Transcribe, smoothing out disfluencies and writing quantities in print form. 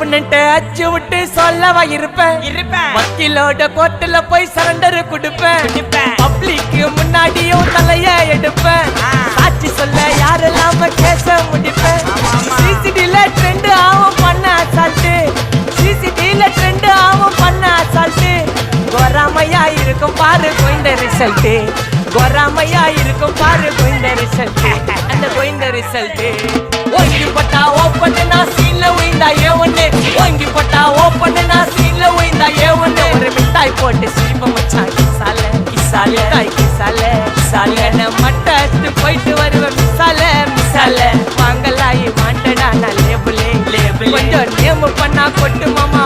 ஆப்பனன்ட்ட அச்சு விட்டு சொல்லவா இருப்பேன் வக்கீலோட கோர்ட்டுல போய் சரண்டர் கொடுப்பேன் பப்ளிக்கு முன்னாடியும் தலைய எடுப்பேன் சாட்சி சொல்ல யாரெல்லாம கேச முடிப்பேன் சிசிடில ட்ரெண்ட் ஆகும் பண்ண அசால்ட்டு சிசிடில ட்ரெண்ட் ஆகும் பண்ண அசால்ட்டு கோராமையா இருக்கும் பாரு கோயிந்த ரிசல்ட் கோராமையா இருக்கும் பாரு கோயிந்த ரிசல்ட் அந்த கோயிந்த ரிசல்ட் ஓங்கி பட்டா ஓப்பன் நான் சீன்ல உயிந்தா ஏவன்னு ஓங்கி பட்டா ஓப்பன் நான் சீன்ல உயிந்தா ஏவன்னு ஒரு மிட்டாய் போட்டு சீப்ப மச்சான் கிசால கிசால தாய் கிசால கிசால மட்டத்து போயிட்டு வருவேன் மிசால மிசால வாங்கலாயி மாண்டடா நான் லேபிளே லேபிள் கொஞ்சம் நேம் பண்ணா கொட்டு மாமா